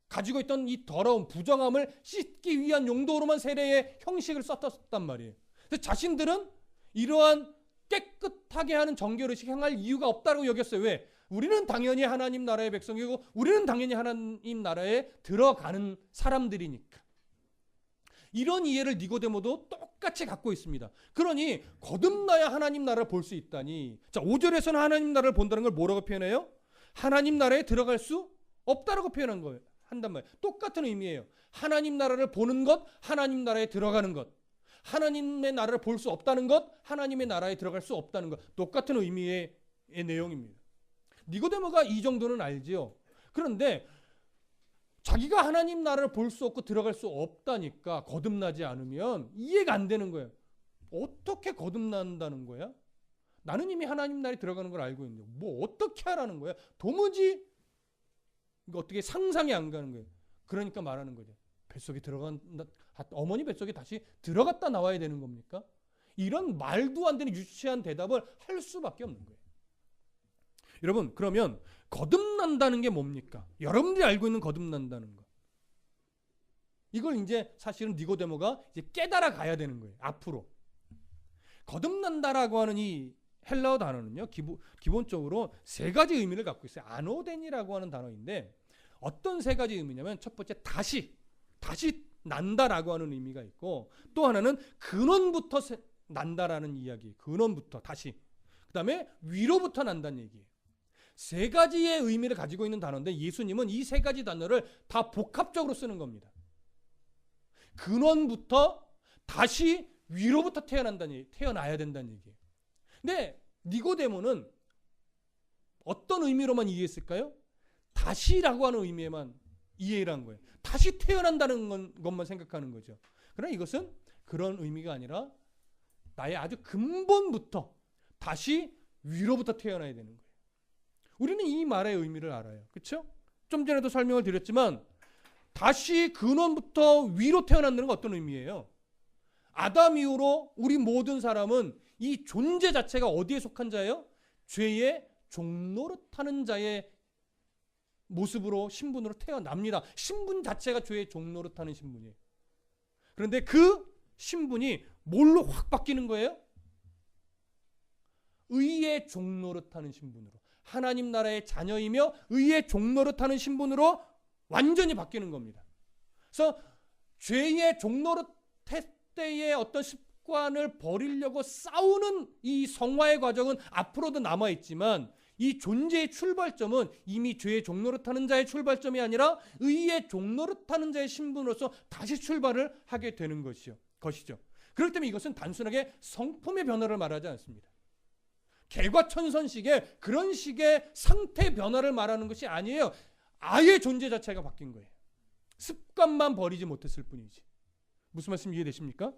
가지고 있던 이 더러운 부정함을 씻기 위한 용도로만 세례의 형식을 썼단 말이에요. 그래서 자신들은 이러한 깨끗하게 하는 정결의식 행할 이유가 없다고 여겼어요. 왜? 우리는 당연히 하나님 나라의 백성이고 우리는 당연히 하나님 나라에 들어가는 사람들이니까. 이런 이해를 니고데모도 똑같이 갖고 있습니다. 그러니 거듭나야 하나님 나라를 볼 수 있다니. 자, 5절에서는 하나님 나라를 본다는 걸 뭐라고 표현해요? 하나님 나라에 들어갈 수 없다라고 표현한 거예요. 한단 말이에요. 똑같은 의미예요. 하나님 나라를 보는 것, 하나님 나라에 들어가는 것. 하나님의 나라를 볼 수 없다는 것, 하나님의 나라에 들어갈 수 없다는 것. 똑같은 의미의 내용입니다. 니고데모가 이 정도는 알지요. 그런데 자기가 하나님 나라를 볼 수 없고 들어갈 수 없다니까 거듭나지 않으면 이해가 안 되는 거예요. 어떻게 거듭난다는 거야? 나는 이미 하나님 나라에 들어가는 걸 알고 있는데 뭐 어떻게 하라는 거야? 도무지 어떻게 상상이 안 가는 거예요. 그러니까 말하는 거죠. 뱃속에 들어간다, 어머니 뱃속에 다시 들어갔다 나와야 되는 겁니까? 이런 말도 안 되는 유치한 대답을 할 수밖에 없는 거예요. 여러분, 그러면 거듭난다는 게 뭡니까? 여러분들이 알고 있는 거듭난다는 거. 이걸 이제 사실은 니고데모가 이제 깨달아 가야 되는 거예요. 앞으로. 거듭난다라고 하는 이 헬라어 단어는요, 기본적으로 세 가지 의미를 갖고 있어요. 아노덴이라고 하는 단어인데 어떤 세 가지 의미냐면 첫 번째, 다시 다시 난다라고 하는 의미가 있고, 또 하나는 근원부터 난다라는 이야기. 근원부터 다시. 그 다음에 위로부터 난다는 얘기예요. 세 가지의 의미를 가지고 있는 단어인데 예수님은 이 세 가지 단어를 다 복합적으로 쓰는 겁니다. 근원부터 다시 위로부터 태어나야 된다는 얘기예요. 근데 니고데모는 어떤 의미로만 이해했을까요? 다시라고 하는 의미에만 이해를 한 거예요. 다시 태어난다는 것만 생각하는 거죠. 그러나 이것은 그런 의미가 아니라 나의 아주 근본부터 다시 위로부터 태어나야 되는 거예요. 우리는 이 말의 의미를 알아요. 그렇죠? 좀 전에도 설명을 드렸지만 다시 근원부터 위로 태어난다는 건 어떤 의미예요? 아담 이후로 우리 모든 사람은 이 존재 자체가 어디에 속한 자예요? 죄의 종노릇하는 자의 모습으로 신분으로 태어납니다. 신분 자체가 죄의 종노릇하는 신분이에요. 그런데 그 신분이 뭘로 확 바뀌는 거예요? 의의 종노릇하는 신분으로, 하나님 나라의 자녀이며 의의 종노릇하는 신분으로 완전히 바뀌는 겁니다. 그래서 죄의 종노릇할 때의 어떤 습관을 버리려고 싸우는 이 성화의 과정은 앞으로도 남아있지만 이 존재의 출발점은 이미 죄의 종노릇하는 자의 출발점이 아니라 의의 종노릇하는 자의 신분으로서 다시 출발을 하게 되는 것이죠. 그렇기 때문에 이것은 단순하게 성품의 변화를 말하지 않습니다. 개과천선식의 그런 식의 상태 변화를 말하는 것이 아니에요. 아예 존재 자체가 바뀐 거예요. 습관만 버리지 못했을 뿐이지. 무슨 말씀 이해되십니까?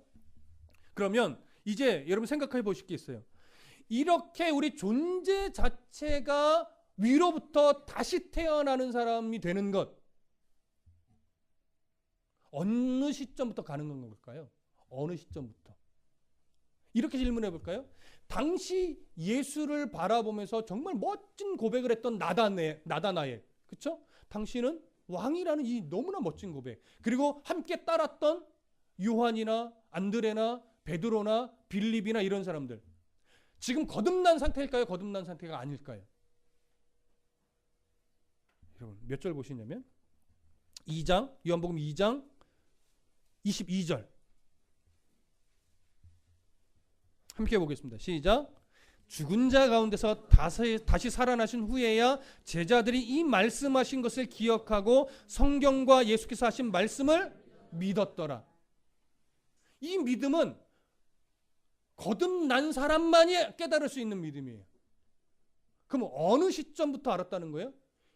그러면 이제 여러분 생각해 보실 게 있어요. 이렇게 우리 존재 자체가 위로부터 다시 태어나는 사람이 되는 것, 어느 시점부터 가능한 걸까요? 어느 시점부터? 이렇게 질문해 볼까요? 당시 예수를 바라보면서 정말 멋진 고백을 했던 나다나엘, 그렇죠? 당신은 왕이라는 이 너무나 멋진 고백, 그리고 함께 따랐던 요한이나 안드레나 베드로나 빌립이나 이런 사람들, 지금 거듭난 상태일까요? 거듭난 상태가 아닐까요? 여러분 몇 절 보시냐면 2장, 요한복음 2장 22절 함께 보겠습니다. 시작. 죽은 자 가운데서 다시 살아나신 후에야 제자들이 이 말씀하신 것을 기억하고 성경과 예수께서 하신 말씀을 믿었더라. 이 믿음은 거듭난 사람만이 깨달을 수 있는 믿음이에요. 그럼 어느 시점부터 알았다는 거예요?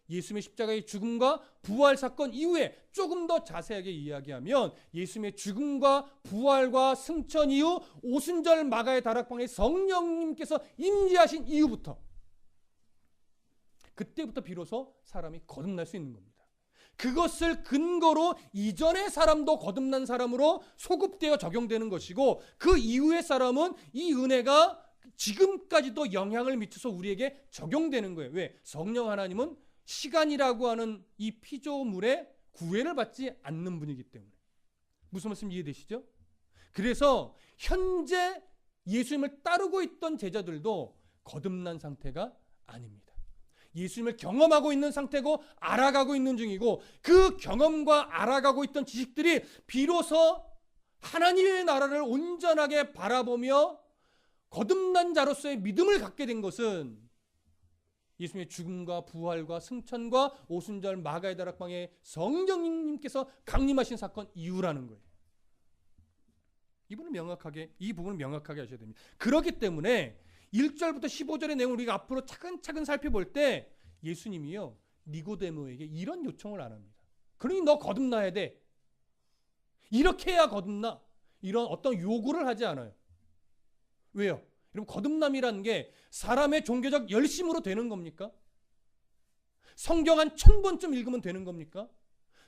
예수님의 십자가의 죽음과 부활 사건 이후에 조금 더 자세하게 이야기하면 예수님의 죽음과 부활과 승천 이후 오순절 마가의 다락방에 성령님께서 임재하신 이후부터, 그때부터 비로소 사람이 거듭날 수 있는 겁니다. 그것을 근거로 이전의 사람도 거듭난 사람으로 소급되어 적용되는 것이고, 그 이후의 사람은 이 은혜가 지금까지도 영향을 미쳐서 우리에게 적용되는 거예요. 왜? 성령 하나님은 시간이라고 하는 이 피조물에 구애를 받지 않는 분이기 때문에. 무슨 말씀 이해되시죠? 그래서 현재 예수님을 따르고 있던 제자들도 거듭난 상태가 아닙니다. 예수님을 경험하고 있는 상태고 알아가고 있는 중이고, 그 경험과 알아가고 있던 지식들이 비로소 하나님의 나라를 온전하게 바라보며 거듭난 자로서의 믿음을 갖게 된 것은 예수님의 죽음과 부활과 승천과 오순절 마가의 다락방에 성령님께서 강림하신 사건 이후라는 거예요. 이 부분을 명확하게 하셔야 됩니다. 그렇기 때문에 1절부터 15절의 내용을 우리가 앞으로 차근차근 살펴볼 때 예수님이요 니고데모에게 이런 요청을 안 합니다. 그러니 너 거듭나야 돼. 이렇게 해야 거듭나. 이런 어떤 요구를 하지 않아요. 왜요? 여러분 거듭남이라는 게 사람의 종교적 열심으로 되는 겁니까? 성경 한 1000번쯤 읽으면 되는 겁니까?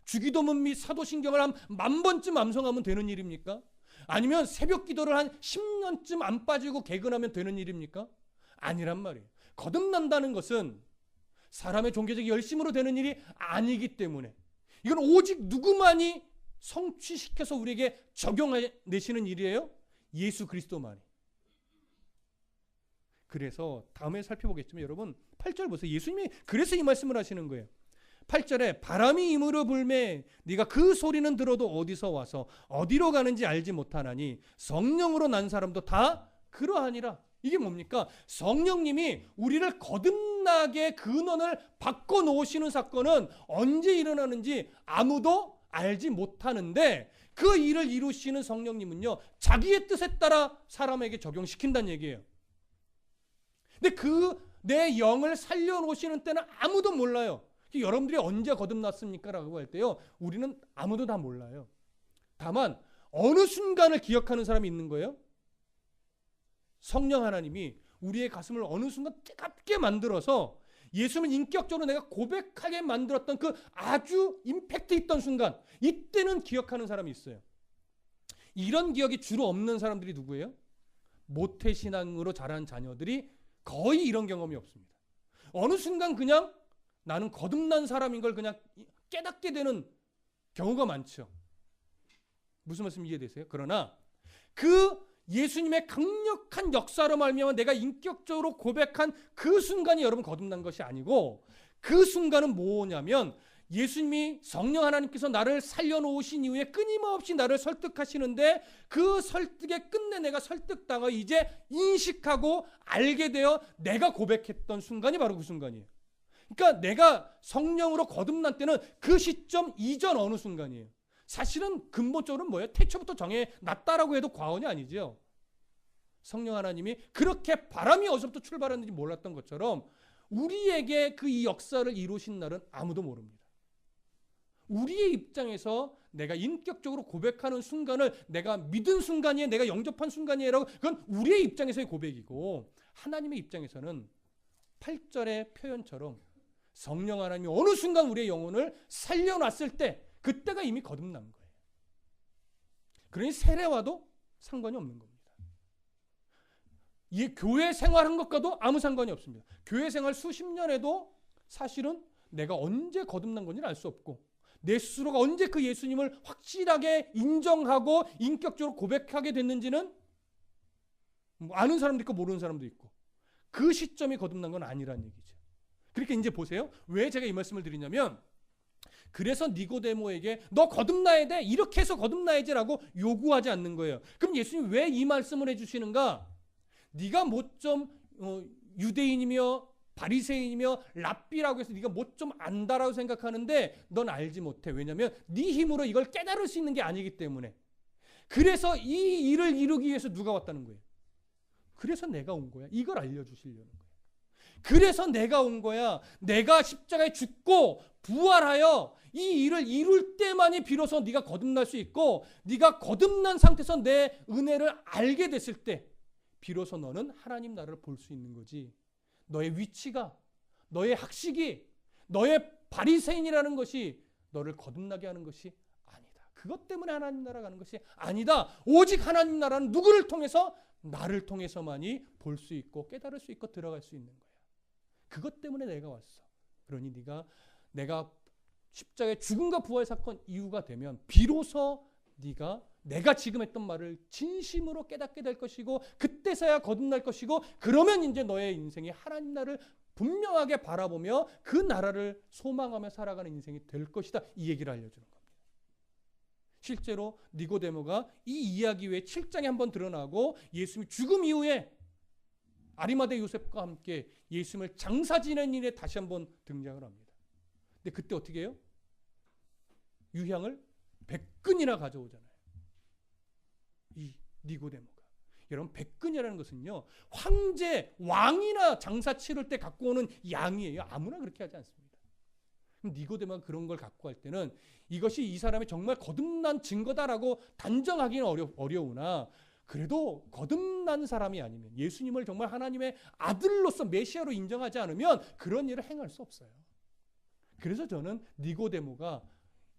주기도문 및 사도신경을 한 10,000번쯤 암송하면 되는 일입니까? 아니면 새벽 기도를 한 10년쯤 안 빠지고 개근하면 되는 일입니까? 아니란 말이에요. 거듭난다는 것은 사람의 종교적 열심으로 되는 일이 아니기 때문에 이건 오직 누구만이 성취시켜서 우리에게 적용해내시는 일이에요? 예수 그리스도만이. 그래서 다음에 살펴보겠지만 여러분 8절 보세요. 예수님이 그래서 이 말씀을 하시는 거예요. 8절에 바람이 임으로 불매 네가 그 소리는 들어도 어디서 와서 어디로 가는지 알지 못하나니 성령으로 난 사람도 다 그러하니라. 이게 뭡니까? 성령님이 우리를 거듭나게 근원을 바꿔놓으시는 사건은 언제 일어나는지 아무도 알지 못하는데 그 일을 이루시는 성령님은요, 자기의 뜻에 따라 사람에게 적용시킨다는 얘기예요. 근데 내 영을 살려놓으시는 때는 아무도 몰라요. 여러분들이 언제 거듭났습니까? 라고 할 때요, 우리는 아무도 다 몰라요. 다만 어느 순간을 기억하는 사람이 있는 거예요. 성령 하나님이 우리의 가슴을 어느 순간 뜨겁게 만들어서 예수님을 인격적으로 내가 고백하게 만들었던 그 아주 임팩트 있던 순간, 이때는 기억하는 사람이 있어요. 이런 기억이 주로 없는 사람들이 누구예요? 모태신앙으로 자란 자녀들이 거의 이런 경험이 없습니다. 어느 순간 그냥 나는 거듭난 사람인 걸 그냥 깨닫게 되는 경우가 많죠. 무슨 말씀 이해되세요? 그러나 그 예수님의 강력한 역사로 말미암아 내가 인격적으로 고백한 그 순간이 여러분 거듭난 것이 아니고, 그 순간은 뭐냐면 예수님이 성령 하나님께서 나를 살려놓으신 이후에 끊임없이 나를 설득하시는데 그 설득의 끝내 내가 설득당하여 이제 인식하고 알게 되어 내가 고백했던 순간이 바로 그 순간이에요. 그러니까 내가 성령으로 거듭난 때는 그 시점 이전 어느 순간이에요. 사실은 근본적으로는 뭐예요? 태초부터 정해놨다라고 해도 과언이 아니죠. 성령 하나님이 그렇게 바람이 어디서부터 출발했는지 몰랐던 것처럼 우리에게 그 이 역사를 이루신 날은 아무도 모릅니다. 우리의 입장에서 내가 인격적으로 고백하는 순간을 내가 믿은 순간이에요, 내가 영접한 순간이에요, 그건 우리의 입장에서의 고백이고, 하나님의 입장에서는 8절의 표현처럼 성령 하나님이 어느 순간 우리의 영혼을 살려놨을 때 그때가 이미 거듭난 거예요. 그러니 세례와도 상관이 없는 겁니다. 이 교회 생활한 것과도 아무 상관이 없습니다. 교회 생활 수십 년 해도 사실은 내가 언제 거듭난 건지는 알 수 없고, 내 스스로가 언제 그 예수님을 확실하게 인정하고 인격적으로 고백하게 됐는지는 아는 사람도 있고 모르는 사람도 있고, 그 시점이 거듭난 건 아니란 얘기죠. 그렇게 이제 보세요. 왜 제가 이 말씀을 드리냐면, 그래서 니고데모에게 너 거듭나야 돼, 이렇게 해서 거듭나야지라고 요구하지 않는 거예요. 그럼 예수님이 왜 이 말씀을 해주시는가? 네가 뭐 좀 유대인이며 바리새인이며 랍비라고 해서 네가 뭐 좀 안다라고 생각하는데 넌 알지 못해. 왜냐하면 네 힘으로 이걸 깨달을 수 있는 게 아니기 때문에. 그래서 이 일을 이루기 위해서 누가 왔다는 거예요? 그래서 내가 온 거야. 이걸 알려주시려는 거예요. 그래서 내가 온 거야. 내가 십자가에 죽고 부활하여 이 일을 이룰 때만이 비로소 네가 거듭날 수 있고, 네가 거듭난 상태에서 내 은혜를 알게 됐을 때 비로소 너는 하나님 나라를 볼 수 있는 거지. 너의 위치가, 너의 학식이, 너의 바리새인이라는 것이 너를 거듭나게 하는 것이 아니다. 그것 때문에 하나님 나라 가는 것이 아니다. 오직 하나님 나라는 누구를 통해서? 나를 통해서만이 볼 수 있고 깨달을 수 있고 들어갈 수 있는 거야. 그것 때문에 내가 왔어. 그러니 내가 십자가의 죽음과 부활 사건 이유가 되면 비로소 네가 내가 지금 했던 말을 진심으로 깨닫게 될 것이고, 그때서야 거듭날 것이고, 그러면 이제 너의 인생이 하나님 나라를 분명하게 바라보며 그 나라를 소망하며 살아가는 인생이 될 것이다. 이 얘기를 알려주는 겁니다. 실제로 니고데모가 이 이야기 외에 7장에 한번 드러나고, 예수님이 죽음 이후에 아리마대 요셉과 함께 예수님을 장사 지낸 일에 다시 한번 등장을 합니다. 근데 그때 어떻게 해요? 유향을 100근이나 가져오잖아요. 이 니고데모가. 여러분, 100근이라는 것은요, 황제, 왕이나 장사 치를 때 갖고 오는 양이에요. 아무나 그렇게 하지 않습니다. 니고데모가 그런 걸 갖고 갈 때는 이것이 이 사람이 정말 거듭난 증거다라고 단정하기는 어려우나, 그래도 거듭난 사람이 아니면, 예수님을 정말 하나님의 아들로서 메시아로 인정하지 않으면 그런 일을 행할 수 없어요. 그래서 저는 니고데모가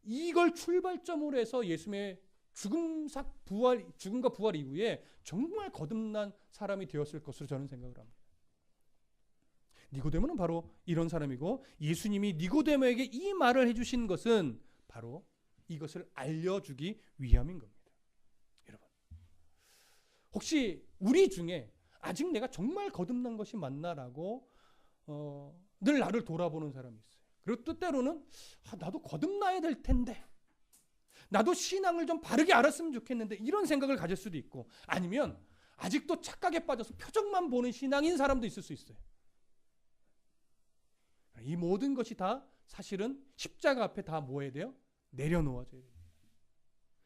이걸 출발점으로 해서 예수님의 죽음과 부활 이후에 정말 거듭난 사람이 되었을 것으로 저는 생각을 합니다. 니고데모는 바로 이런 사람이고, 예수님이 니고데모에게 이 말을 해주신 것은 바로 이것을 알려주기 위함인 겁니다. 여러분, 혹시 우리 중에 아직 내가 정말 거듭난 것이 맞나라고 늘 나를 돌아보는 사람이 있어요. 그리고 또 때로는 나도 거듭나야 될 텐데, 나도 신앙을 좀 바르게 알았으면 좋겠는데, 이런 생각을 가질 수도 있고, 아니면 아직도 착각에 빠져서 표정만 보는 신앙인 사람도 있을 수 있어요. 이 모든 것이 다 사실은 십자가 앞에 다 뭐 해야 돼요? 내려놓아줘야 됩니다.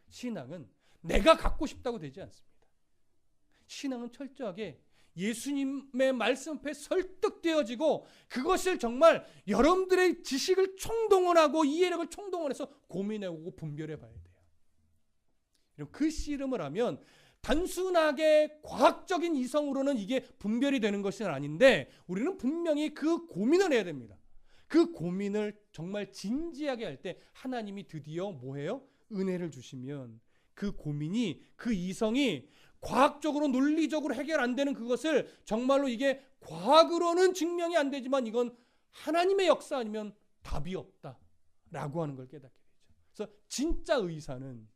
신앙은 내가 갖고 싶다고 되지 않습니다. 신앙은 철저하게 예수님의 말씀 앞에 설득되어지고, 그것을 정말 여러분들의 지식을 총동원하고 이해력을 총동원해서 고민해보고 분별해 봐야 돼요. 그 씨름을 하면 단순하게 과학적인 이성으로는 이게 분별이 되는 것은 아닌데, 우리는 분명히 그 고민을 해야 됩니다. 그 고민을 정말 진지하게 할 때 하나님이 드디어 뭐해요? 은혜를 주시면 그 고민이, 그 이성이 과학적으로 논리적으로 해결 안 되는 그것을 정말로 이게 과학으로는 증명이 안 되지만 이건 하나님의 역사 아니면 답이 없다라고 하는 걸 깨닫게 되죠. 그래서 진짜 의사는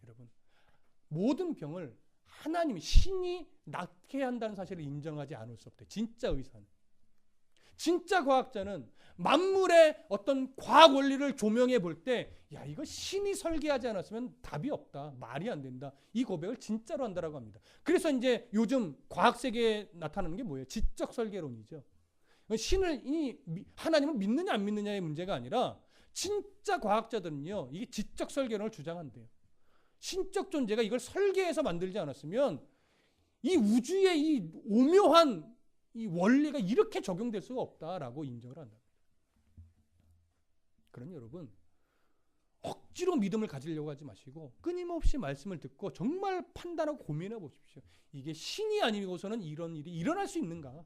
여러분, 모든 병을 하나님이, 신이 낫게 한다는 사실을 인정하지 않을 수 없대. 진짜 의사는. 진짜 과학자는 만물의 어떤 과학 원리를 조명해 볼 때, 야, 이거 신이 설계하지 않았으면 답이 없다, 말이 안 된다, 이 고백을 진짜로 한다라고 합니다. 그래서 이제 요즘 과학 세계에 나타나는 게 뭐예요? 지적 설계론이죠. 하나님을 믿느냐 안 믿느냐의 문제가 아니라, 진짜 과학자들은요, 이게 지적 설계론을 주장한대요. 신적 존재가 이걸 설계해서 만들지 않았으면 이 우주의 이 오묘한 이 원리가 이렇게 적용될 수가 없다라고 인정을 한다. 그러니 여러분, 억지로 믿음을 가지려고 하지 마시고 끊임없이 말씀을 듣고 정말 판단하고 고민해 보십시오. 이게 신이 아니고서는 이런 일이 일어날 수 있는가?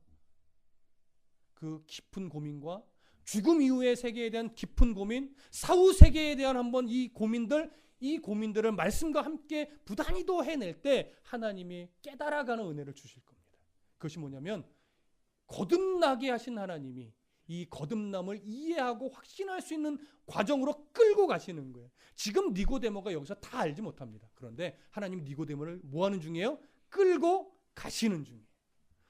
그 깊은 고민과 죽음 이후의 세계에 대한 깊은 고민, 사후 세계에 대한 한번 이 고민들을 말씀과 함께 부단히도 해낼 때 하나님이 깨달아가는 은혜를 주실 겁니다. 그것이 뭐냐면, 거듭나게 하신 하나님이 이 거듭남을 이해하고 확신할 수 있는 과정으로 끌고 가시는 거예요. 지금 니고데모가 여기서 다 알지 못합니다. 그런데 하나님 니고데모를 뭐 하는 중이에요? 끌고 가시는 중이에요.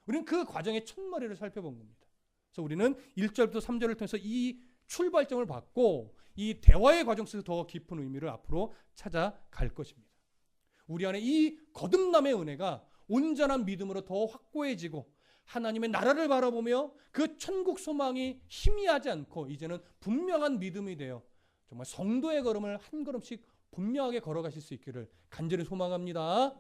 우리는 그 과정의 첫머리를 살펴본 겁니다. 그래서 우리는 1절부터 3절을 통해서 이 출발점을 받고 이 대화의 과정 속에서 더 깊은 의미를 앞으로 찾아갈 것입니다. 우리 안에 이 거듭남의 은혜가 온전한 믿음으로 더 확고해지고, 하나님의 나라를 바라보며 그 천국 소망이 희미하지 않고 이제는 분명한 믿음이 되어 정말 성도의 걸음을 한 걸음씩 분명하게 걸어가실 수 있기를 간절히 소망합니다.